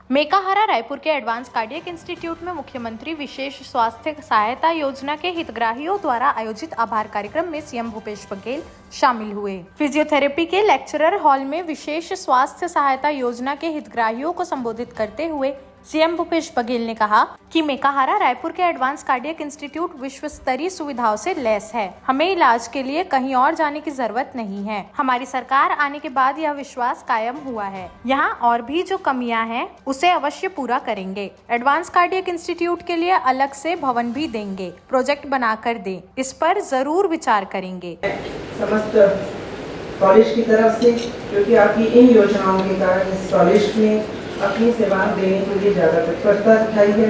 मेकाहारा रायपुर के advance cardiac institute में मुख्यमंत्री विशेष स्वास्थ्य सहायता योजना के हितग्राहियों द्वारा आयोजित आभार कार्यक्रम में सीएम भूपेश बघेल शामिल हुए। फिजियोथेरेपी के लेक्चरर हॉल में विशेष स्वास्थ्य सहायता योजना के हितग्राहियों को संबोधित करते हुए सीएम भूपेश बघेल ने कहा कि मेकाहारा रायपुर के एडवांस कार्डियक इंस्टीट्यूट विश्व स्तरीय सुविधाओं से लैस है। हमें इलाज के लिए कहीं और जाने की जरूरत नहीं है। हमारी सरकार आने के बाद यह विश्वास कायम हुआ है। यहाँ और भी जो कमियां हैं उसे अवश्य पूरा करेंगे। एडवांस कार्डियक इंस्टीट्यूट के लिए अलग से भवन भी देंगे, प्रोजेक्ट बनाकर दें, इस पर जरूर विचार करेंगे। समस्त कॉलेज की तरफ से, क्योंकि आपकी इन योजनाओं के कारण इस कॉलेज में अपनी सेवाएं देने के लिए ज़्यादा तत्परता दिखाई है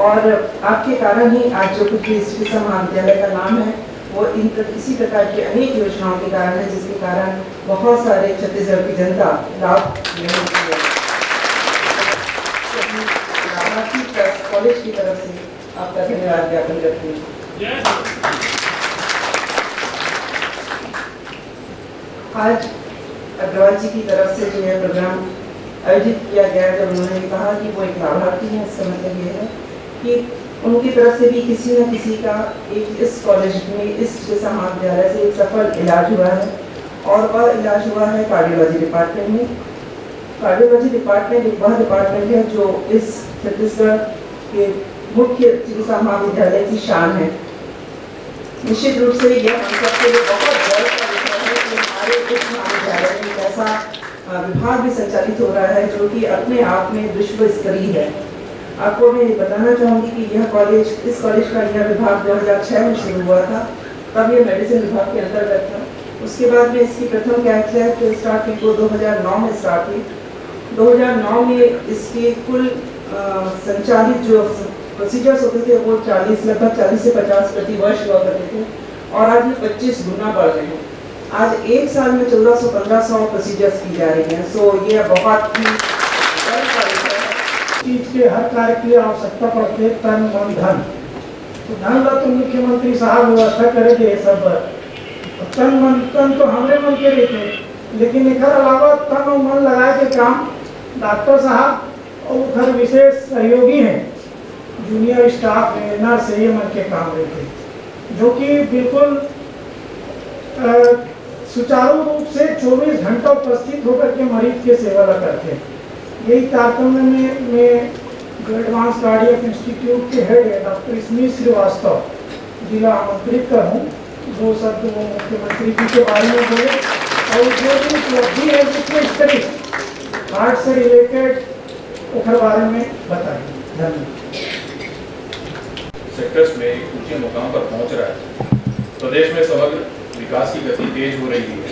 और आपके कारण ही आज जो कुछ भी श्री महाविद्यालय का नाम है वो इसी प्रकार की अनेक योजनाओं के कारण है, जिसके कारण बहुत सारे छत्तीसगढ़ की जनता लाभ लेने की कॉलेज की तरफ से आपका धन्यवाद ज्ञापन करती हूँ। आज अग्रवाल जी की तरफ से जो यह प्रोग्राम आयोजित किया गया, जब उन्होंने कहा कि वो एक लाभार्थी है, इसका मतलब ये है कि उनकी तरफ से भी किसी न किसी का एक इस कॉलेज में, इस जैसा महाविद्यालय से एक सफल इलाज हुआ है और वह इलाज हुआ है कार्डियोलॉजी डिपार्टमेंट में। कार्डियोलॉजी डिपार्टमेंट एक वह डिपार्टमेंट है जो इस छत्तीसगढ़ के मुख्य चिकित्सा महाविद्यालय की शान है। निश्चित रूप से यह हम सबके लिए बहुत गर्व का विषय है कि हमारे इस महाविद्यालय में एक ऐसा विभाग भी संचालित हो रहा है जो कि अपने आप में विश्व स्तरीय है। आपको मैं बताना चाहूँगी कि इस कॉलेज का यह विभाग 2006 में शुरू हुआ था, तब यह मेडिसिन विभाग के अंतर्गत था। उसके बाद में इसकी प्रथम कैथ लैब जो स्टार्ट हुई वो 2009 में स्टार्ट हुई। 2009 में इसके कुल संचालित जो प्रोसीजर्स होते थे वो लगभग 40 से 50 प्रति वर्ष हुआ करते थे और आज ये 25 गुना बढ़ रहे हैं। आज एक साल में 1400-1500 प्रोसीजर्स की जा रही हैं। सो ये बहुत ही चीज के हर कार्य की आवश्यकता पड़ती है, तन मन धन। तो धन का तो मुख्यमंत्री साहब व्यवस्था करेंगे सब, तन तो हमारे मन के रहते, लेकिन एक अलावा तन और मन लगा के काम डॉक्टर साहब और उधर विशेष सहयोगी हैं, जूनियर स्टाफ है, नर्स है, ये मन के काम रहते, जो कि बिल्कुल सुचारू रूप से 24 घंटा उपस्थित होकर के मरीज की सेवा करते हैं। यही तारतम्य में एडवांस कार्डियक इंस्टीट्यूट के हेड है डॉक्टर स्मिथ श्रीवास्तव जिला आमंत्रित कर हूँ, जो शब्द वो मुख्यमंत्री जी के बारे में बोले और जो भी उपलब्धि है उसके स्टडी हार्ट से रिलेटेड उसके बारे में बताएंगे। धन्यवाद। सेक्टर्स में एक ऊंचे मुकाम पर पहुंच रहा है। प्रदेश में समग्र विकास की गति तेज हो रही है।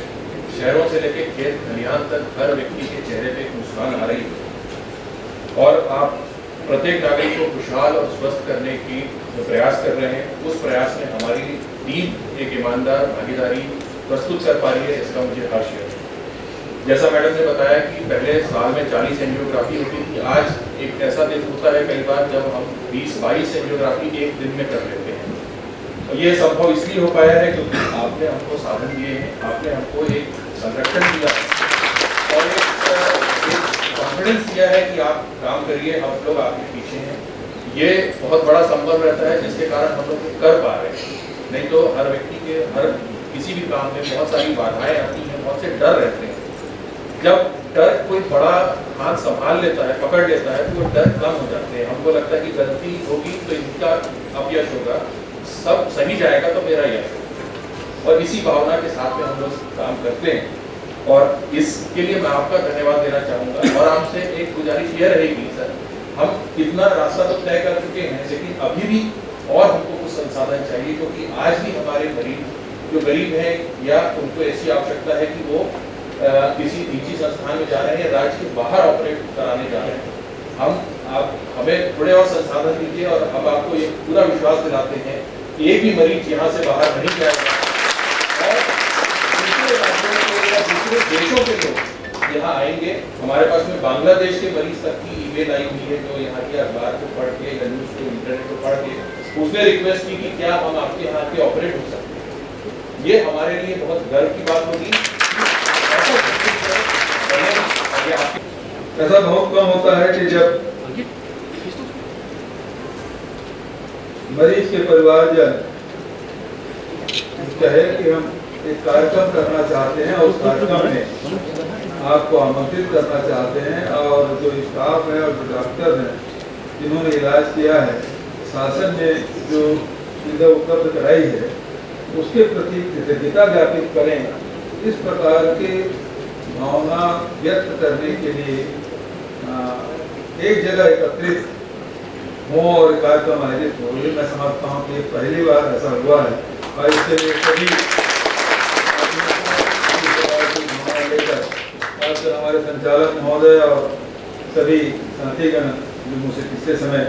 शहरों से लेकर खेत खलिहान तक हर व्यक्ति के चेहरे पे मुस्कान आ रही है और आप प्रत्येक नागरिक को खुशहाल और स्वस्थ करने की जो प्रयास कर रहे हैं, उस प्रयास में हमारी टीम एक ईमानदार भागीदारी प्रस्तुत कर पा रही है, इसका मुझे हर्ष है। जैसा मैडम ने बताया कि पहले साल में 40 एंजियोग्राफी होती थी, आज एक ऐसा दिन होता है कई बार जब हम 20-22 एंजियोग्राफी एक दिन में कर लेते हैं। ये संभव इसलिए हो पाया है क्योंकि आपने हमको साधन दिए हैं, आपने हमको एक संरक्षण दिया और एक कॉन्फिडेंस दिया है कि आप काम करिए, हम लोग आपके पीछे हैं। ये बहुत बड़ा संबल रहता है जिसके कारण हम लोग कर पा रहे हैं। नहीं तो हर व्यक्ति के हर किसी भी काम में बहुत सारी बाधाएं आती हैं, बहुत से डर रहते हैं। जब डर कोई बड़ा हाथ संभाल लेता है, पकड़ लेता है, तो वो डर कम हो जाते हैं। हमको लगता है कि गलती होगी तो इनका अपयश होगा, सब सही जाएगा तो मेरा यश होगा, और इसी भावना के साथ में हम लोग काम करते हैं और इसके लिए मैं आपका धन्यवाद देना चाहूँगा। और आपसे एक गुजारिश यह रहेगी सर, हम इतना रास्ता तो तय कर चुके हैं, लेकिन अभी भी और हमको कुछ संसाधन चाहिए, क्योंकि आज भी हमारे मरीज जो गरीब हैं या उनको ऐसी आवश्यकता है कि वो किसी निजी संस्थान में जा रहे हैं, राज्य के बाहर ऑपरेट कराने जा रहे हैं। आप हमें थोड़े और संसाधन दीजिए और हम आपको ये पूरा विश्वास दिलाते हैं कि एक भी मरीज यहाँ से बाहर नहीं जाएगा और दूसरे राज्यों के या दूसरे देशों के लोग यहाँ आएंगे। हमारे पास में बांग्लादेश के मरीज तक की ईमेल आई हुई है, जो यहाँ के अखबार को पढ़ के या न्यूज़ को इंटरनेट को पढ़ के उसने रिक्वेस्ट की कि क्या हम आपके यहाँ के ऑपरेट हो सकते हैं। ये हमारे लिए बहुत गर्व की बात होगी। ऐसा बहुत कम होता है कि जब मरीज के परिवारजन कहे कि हम एक कार्यक्रम करना चाहते हैं और उस कार्यक्रम में आपको आमंत्रित करना चाहते हैं, और जो स्टाफ है और जो डॉक्टर हैं जिन्होंने इलाज किया है, शासन ने जो सुविधा उपलब्ध कराई है, उसके प्रति कृतज्ञता ज्ञापित करें। इस प्रकार के भावना व्यक्त करने के लिए एक जगह एकत्रित हो और कार्यक्रम आयोजित हो, ये मैं समझता हूँ कि पहली बार ऐसा हुआ है। और इसके लिए सभी लेकर खासकर हमारे संचालक महोदय और सभी साथीगण जो मुझसे पिछले समय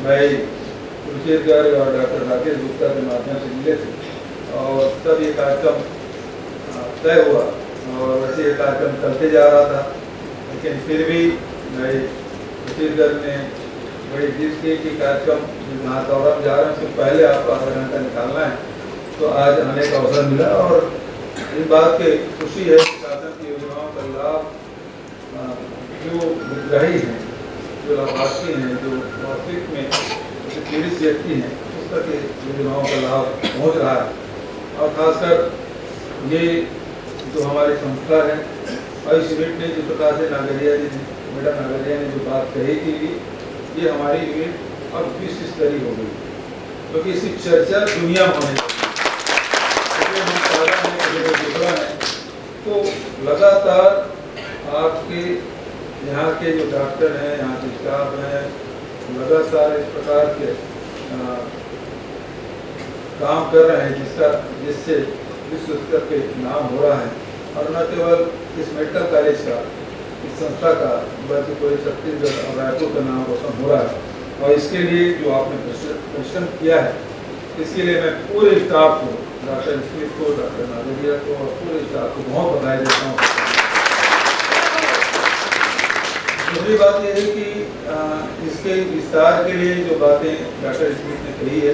भाई कुलचेतगर और डॉक्टर राकेश गुप्ता के माध्यम से मिले थे, और तब ये कार्यक्रम तय हुआ। और वैसे ये कार्यक्रम चलते जा रहा था, लेकिन फिर भी भाई कुलचेतगर ने बड़ी जिद की कि कार्यक्रम जहाँ दौरा जा रहे हैं उससे पहले आपको आधा घंटा निकालना है, तो आज आने का अवसर मिला। और इस बात की खुशी है कि शासन की योजनाओं का लाभ जो हितग्राही हैं, जो लाभार्थी हैं, जो वास्तविक में पीड़ित व्यक्ति हैं, उस तक योजनाओं का लाभ पहुँच रहा है। और खासकर ये जो हमारी संस्था है आयुष यूनिट ने जिस प्रकार से नागरिया जी ने, मैडम नागरिया ने जो बात कही थी, ये हमारी यूनिट अब विश्व स्तरीय हो गई, क्योंकि इसकी चर्चा दुनिया में होने लगी। तो लगातार आपके यहाँ के जो डॉक्टर हैं, यहाँ के स्टाफ हैं, लगातार इस प्रकार के काम कर रहे हैं जिससे विश्व स्तर पे नाम हो रहा है। और न केवल इस मेडिकल कॉलेज का, इस संस्था का, बल्कि पूरे छत्तीसगढ़ और रायपुर का नाम रोशन हो रहा है। और इसके लिए जो आपने परिश्रम किया है, इसके लिए मैं पूरे स्टाफ को, डॉक्टर स्मिथ को, डॉक्टर नागरिया को और पूरे स्टाफ को बहुत बधाई देता हूँ। दूसरी बात यह है कि इसके विस्तार के लिए जो बातें डॉक्टर स्मिथ ने कही है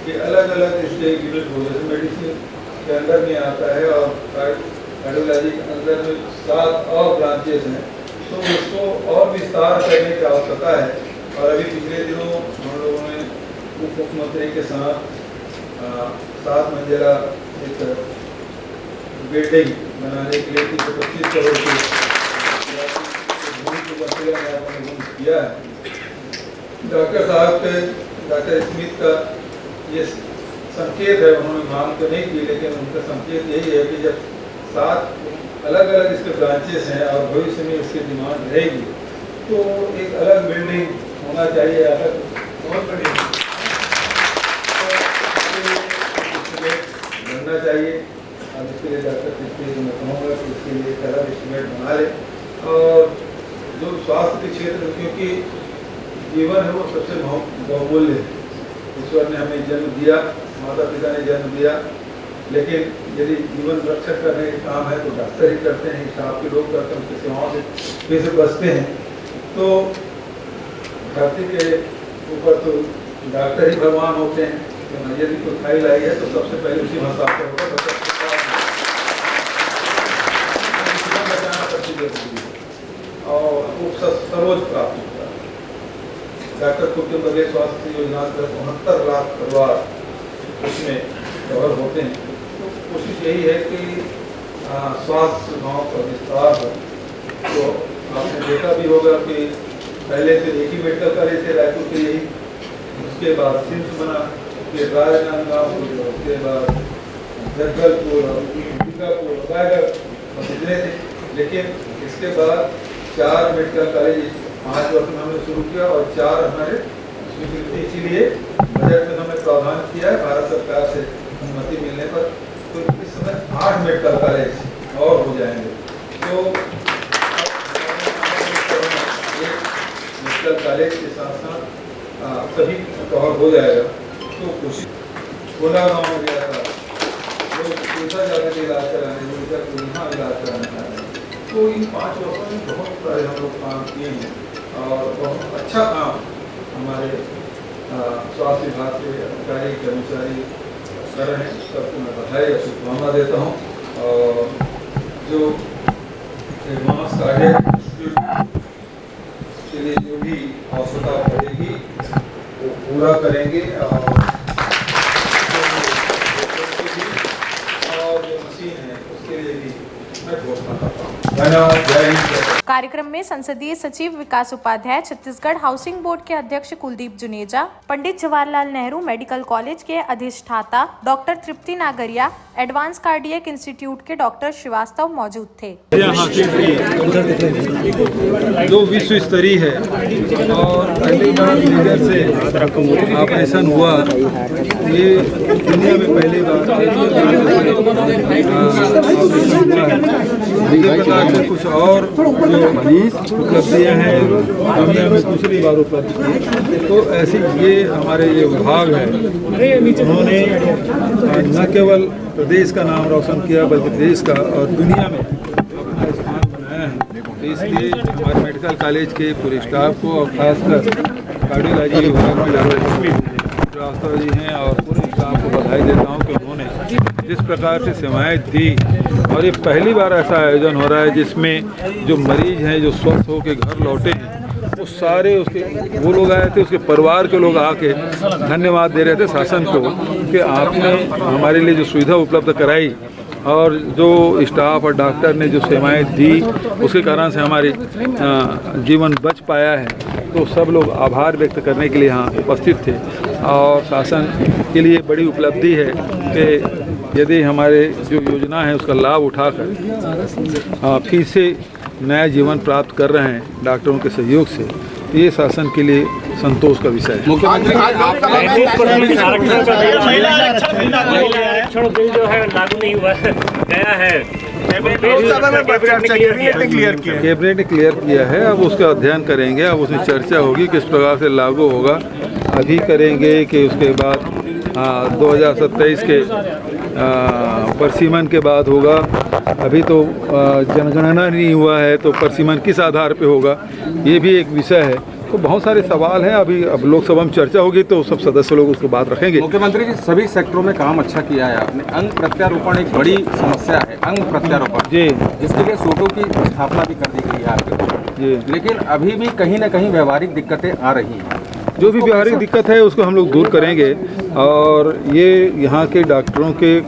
कि अलग अलग इसके यूनिट हो, जैसे मेडिसिन के अंदर में आता है और कार्डियोलॉजी के अंदर में 7 और ब्रांचेस हैं, तो उसको और विस्तार करने की आवश्यकता है। और अभी पिछले दिनों हम लोगों ने उप मुख्यमंत्री के साथ 7 मंजिला एक बिल्डिंग बनाने के लिए 325 करोड़ की भूमि की मंत्री किया है। डॉक्टर साहब के, डॉक्टर स्मिथ का ये संकेत है, उन्होंने मांग तो नहीं की, लेकिन उनका संकेत यही है कि जब 7 अलग अलग इसके ब्रांचेस हैं और भविष्य में इसकी डिमांड रहेगी, तो एक अलग बिल्डिंग होना चाहिए, अलग बहुत बड़ी बनना चाहिए। अब इसके लिए डॉक्टर स्मिथ को मैं कहूँगा कि इसके लिए एक अलग एस्टिमेट बना ले। और जो स्वास्थ्य के क्षेत्र में, क्योंकि जीवन है वो सबसे बहुमूल्य है, ईश्वर ने हमें जन्म दिया, माता पिता ने जन्म दिया, लेकिन यदि जीवन रक्षक करने का काम है तो डॉक्टर ही करते हैं, स्टाफ के लोग करते हैं, उनकी सेवाओं से बचते हैं। तो धरती के ऊपर तो डॉक्टर ही भगवान होते हैं। तो यदि कोई फाइल आई है तो सबसे पहले उसी हस्ताक्षर होगा, और वो सर्वोच्च प्राप्त होता है। डॉक्टर कुटुंब बघेल स्वास्थ्य योजना के 69 लाख परिवार उसमें कवर होते हैं। तो कोशिश यही है कि स्वास्थ्य सेवाओं का विस्तार हो। तो आपने देखा भी होगा कि पहले से एक ही मेडिकल कॉलेज थे रायपुर के, यही, उसके बाद सिम्स बना, उसके बाद राजनांदगांव, उसके बाद जगदलपुर और दुर्गापुर रायगढ़ इतने थे। लेकिन इसके बाद 4 मेडिकल कॉलेज 5 वर्ष में हमने शुरू किया और 4 हमारे स्वीकृति के लिए बजट में हमने प्रावधान किया है भारत सरकार से अनुमति मिलने पर। तो इस समय 8 मेडिकल कॉलेज और हो जाएंगे। तो मेडिकल कॉलेज के साथ साथ सभी कवर हो जाएगा। तो कोशिश गोला गाँव में गया था, लोग दूसरा जाकर के इलाज कराने, दूसरा यहाँ इलाज कराने। तो इन 5 वर्षों में बहुत सारे हम लोग काम किए हैं और बहुत अच्छा काम हमारे स्वास्थ्य विभाग के अधिकारी कर्मचारी कर रहे हैं। सबको मैं बधाई और शुभकामना देता हूँ। और जो एडवांस कार्डियक इंस्टीट्यूट लिए जो भी आवश्यकता पड़ेगी वो पूरा करेंगे और जो मशीन है उसके लिए भी मैं घोषणा करता हूँ। धन्यवाद। जय हिंद। कार्यक्रम में संसदीय सचिव विकास उपाध्याय, छत्तीसगढ़ हाउसिंग बोर्ड के अध्यक्ष कुलदीप जुनेजा, पंडित जवाहरलाल नेहरू मेडिकल कॉलेज के अधिष्ठाता डॉक्टर तृप्ति नागरिया, एडवांस कार्डियक इंस्टीट्यूट के डॉक्टर श्रीवास्तव मौजूद थे। जो विश्व स्तरीय है और पहली बार लीडर से ऑपरेशन हुआ, ये दुनिया में पहली बार प्रकार से कुछ और जो उपलब्धियाँ हैं दुनिया में दूसरी बार उपलब्ध की। तो ऐसी ये हमारे ये विभाग है, उन्होंने न केवल प्रदेश का नाम रोशन किया बल्कि देश का और दुनिया में अपना स्थान बनाया है। तो इसलिए हमारे मेडिकल कॉलेज के पूरे स्टाफ को और खासकर कार्डियोलॉजी विभाग में डॉक्टर श्रीवास्तव जी हैं और पूरे स्टाफ को बधाई देता हूँ कि उन्होंने जिस प्रकार से सेवाएं दी। और ये पहली बार ऐसा आयोजन हो रहा है जिसमें जो मरीज हैं, जो स्वस्थ होकर घर लौटे हैं, वो सारे उसके वो लोग आए थे, उसके परिवार के लोग आके धन्यवाद दे रहे थे शासन को कि आपने हमारे लिए जो सुविधा उपलब्ध कराई और जो स्टाफ और डॉक्टर ने जो सेवाएं दी उसके कारण से हमारी जीवन बच पाया है। तो सब लोग आभार व्यक्त करने के लिए यहाँ उपस्थित थे और शासन के लिए बड़ी उपलब्धि है कि यदि हमारे जो योजना है उसका लाभ उठाकर फिर से नया जीवन प्राप्त कर रहे हैं डॉक्टरों के सहयोग से, ये शासन के लिए संतोष का विषय है। मुख्यमंत्री आरक्षण बिल जो है लागू नहीं हुआ गया है, कैबिनेट ने क्लियर किया है। अब उसका अध्ययन करेंगे, अब उसमें चर्चा होगी किस प्रकार से लागू होगा। अभी करेंगे कि उसके बाद 2027 के परसीमन के बाद होगा। अभी तो जनगणना नहीं हुआ है तो परसीमन किस आधार पे होगा, ये भी एक विषय है। तो बहुत सारे सवाल हैं। अभी अब लोकसभा में चर्चा होगी तो सब सदस्य लोग उसको बात रखेंगे। मुख्यमंत्री जी, सभी सेक्टरों में काम अच्छा किया है आपने। अंग प्रत्यारोपण एक बड़ी समस्या है, अंग प्रत्यारोपण जी, जिसके लिए सूटों की स्थापना भी कर दी गई है आपके जी, लेकिन अभी भी कहीं ना कहीं व्यवहारिक दिक्कतें आ रही हैं। जो भी व्यवहारिक दिक्कत है उसको हम लोग दूर करेंगे और ये यहाँ के डॉक्टरों के,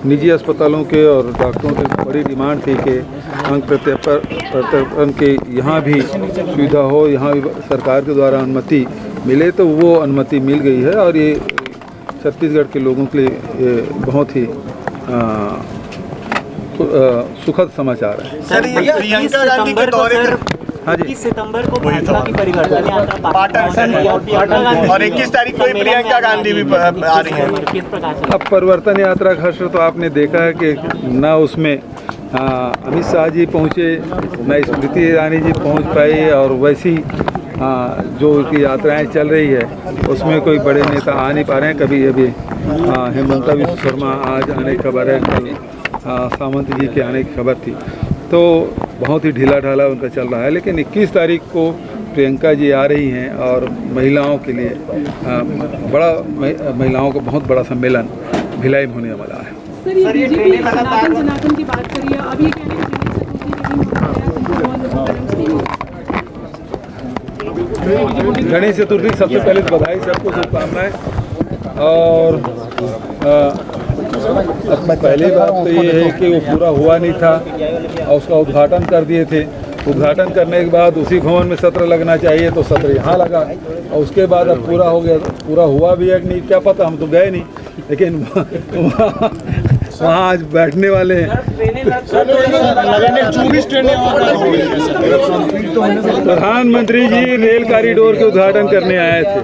निजी अस्पतालों के और डॉक्टरों की बड़ी डिमांड थी कि अंग प्रत्यारोपण के यहाँ भी सुविधा हो, यहाँ भी सरकार के द्वारा अनुमति मिले, तो वो अनुमति मिल गई है और ये छत्तीसगढ़ के लोगों के लिए बहुत ही सुखद समाचार है। सर, ये प्रियंका गांधी के दौरे हाँ जी, 21 सितंबर को भाजपा की परिवर्तन यात्रा पाटन और 21 तारीख को प्रियंका गांधी भी आ रही है। किस प्रकार से अब परिवर्तन यात्रा का असर तो आपने देखा है कि ना उसमें अमित शाह जी पहुँचे, ना स्मृति ईरानी जी पहुँच पाई, और वैसी जो की यात्राएं चल रही है उसमें कोई बड़े नेता आ नहीं पा रहे हैं। कभी अभी हेमंता विश्व शर्मा आज आने की खबर है, कल सामंत जी के आने की खबर थी, तो बहुत ही ढीला ढाला उनका चल रहा है। लेकिन 21 तारीख को प्रियंका जी आ रही हैं और महिलाओं के लिए महिलाओं का बहुत बड़ा सम्मेलन भिलाई में होने वाला है। सर, ये बीजेपी सनातन जनातन की बात करिए, अब ये कह रहे हैं गणेश चतुर्थी सबसे पहले बधाई, सबको शुभकामनाएं। और पहली बात तो ये है कि वो पूरा हुआ नहीं था और उसका उद्घाटन कर दिए थे। उद्घाटन करने के बाद उसी भवन में सत्र लगना चाहिए तो सत्र यहाँ लगा, और उसके बाद अब पूरा हो गया। पूरा हुआ भी है कि नहीं क्या पता, हम तो गए नहीं, लेकिन वहाँ आज बैठने वाले हैं। प्रधानमंत्री जी रेल कॉरिडोर के उद्घाटन करने आए थे,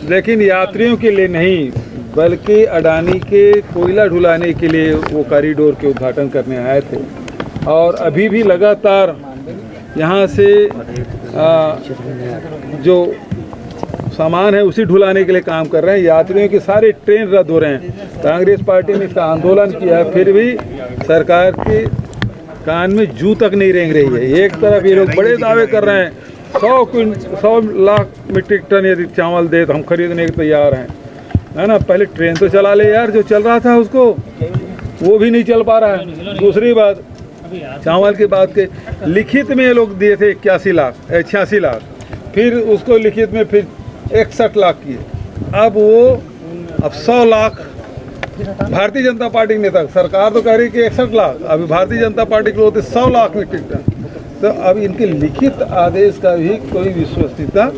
लेकिन यात्रियों के लिए नहीं बल्कि अडानी के कोयला ढुलाने के लिए वो कॉरिडोर के उद्घाटन करने आए थे। और अभी भी लगातार यहाँ से जो सामान है उसी ढुलाने के लिए काम कर रहे हैं। यात्रियों के सारे ट्रेन रद्द हो रहे हैं। कांग्रेस पार्टी ने इसका आंदोलन किया है, फिर भी सरकार के कान में जू तक नहीं रेंग रही है। एक तरफ ये लोग बड़े दावे कर रहे हैं 100 लाख मीट्रिक टन यदि चावल दे तो हम खरीदने के तैयार हैं, है ना। पहले ट्रेन तो चला ले यार, जो चल रहा था उसको, वो भी नहीं चल पा रहा है। दूसरी बात, चावल की बात के लिखित में ये लोग दिए थे 86 लाख फिर उसको लिखित में फिर 61 लाख किए। अब 100 लाख भारतीय जनता पार्टी के नेता, सरकार तो कह रही कि 61 लाख, अभी भारतीय जनता पार्टी के होते 100 लाख मीट्रिक टन। तो अब इनके लिखित आदेश का भी कोई विश्वसनीयता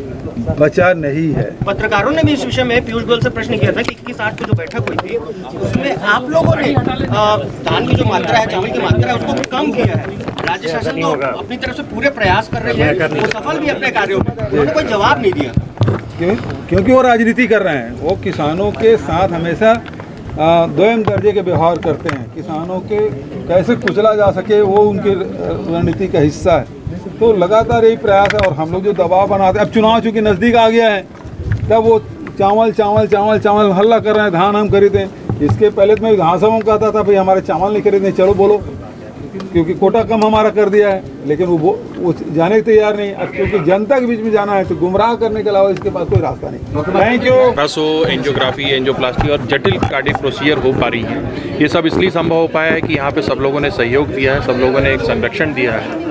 बचा नहीं है। पत्रकारों ने भी इस विषय में पीयूष गोयल से प्रश्न किया था कि 21/8 को जो बैठक हुई थी उसमें आप लोगों ने धान की जो मात्रा है, चावल की मात्रा है, उसको कम किया है। राज्य शासन तो अपनी तरफ से पूरे प्रयास कर रही है, वो सफल भी अपने कार्यों में, उन्होंने कोई जवाब नहीं दिया। क्योंकि वो राजनीति कर रहे हैं, वो किसानों के साथ हमेशा दोयम दर्जे के व्यवहार करते हैं। किसानों के कैसे कुचला जा सके वो उनकी रणनीति का हिस्सा है। तो लगातार यही प्रयास है और हम लोग जो दबाव बनाते हैं, अब चुनाव चूँकि नज़दीक आ गया है, तब वो चावल चावल चावल चावल हल्ला कर रहे हैं, धान हम खरीदें। इसके पहले तो मैं विधानसभा में कहता था भाई हमारे चावल नहीं खरीदने, चलो बोलो, क्योंकि कोटा कम हमारा कर दिया है, लेकिन वो जाने के तैयार नहीं। अब क्योंकि जनता के बीच में जाना है तो गुमराह करने के अलावा इसके पास कोई रास्ता नहीं। Thank you. रसो एंजियोग्राफी, एंजियोप्लास्टी और जटिल कार्डियक प्रोसीजर हो पा रही है। ये सब इसलिए संभव हो पाया है कि यहाँ पे सब लोगों ने सहयोग दिया है, सब लोगों ने एक संरक्षण दिया है।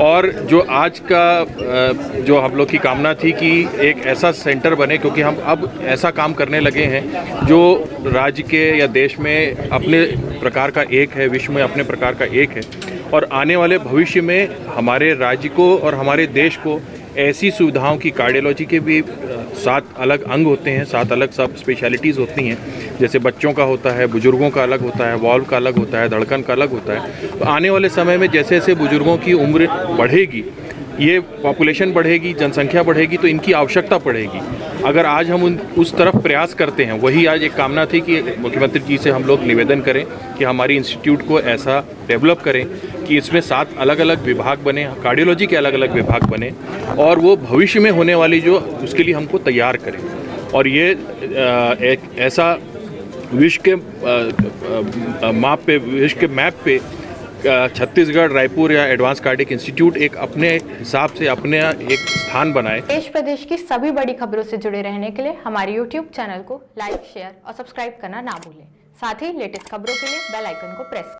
और जो आज का जो हम लोग की कामना थी कि एक ऐसा सेंटर बने, क्योंकि हम अब ऐसा काम करने लगे हैं जो राज्य के या देश में अपने प्रकार का एक है, विश्व में अपने प्रकार का एक है। और आने वाले भविष्य में हमारे राज्य को और हमारे देश को ऐसी सुविधाओं की, कार्डियोलॉजी के भी 7 अलग अंग होते हैं, 7 अलग सब स्पेशलिटीज़ होती हैं। जैसे बच्चों का होता है, बुजुर्गों का अलग होता है, वाल्व का अलग होता है, धड़कन का अलग होता है। तो आने वाले समय में जैसे जैसे बुजुर्गों की उम्र बढ़ेगी, ये पॉपुलेशन बढ़ेगी, जनसंख्या बढ़ेगी, तो इनकी आवश्यकता पड़ेगी। अगर आज हम उस तरफ प्रयास करते हैं, वही आज एक कामना थी कि मुख्यमंत्री जी से हम लोग निवेदन करें कि हमारी इंस्टीट्यूट को ऐसा डेवलप करें कि इसमें 7 अलग अलग विभाग बने, कार्डियोलॉजी के अलग अलग विभाग बने, और वो भविष्य में होने वाली जो उसके लिए हमको तैयार करें। और ये एक ऐसा विश्व के माप पे, विश्व के मैप पे छत्तीसगढ़, रायपुर या एडवांस कार्डियक इंस्टीट्यूट एक अपने हिसाब से अपने एक स्थान बनाए। देश प्रदेश की सभी बड़ी खबरों से जुड़े रहने के लिए हमारे YouTube चैनल को लाइक, शेयर और सब्सक्राइब करना ना भूलें। साथ ही लेटेस्ट खबरों के लिए बेल आइकन को प्रेस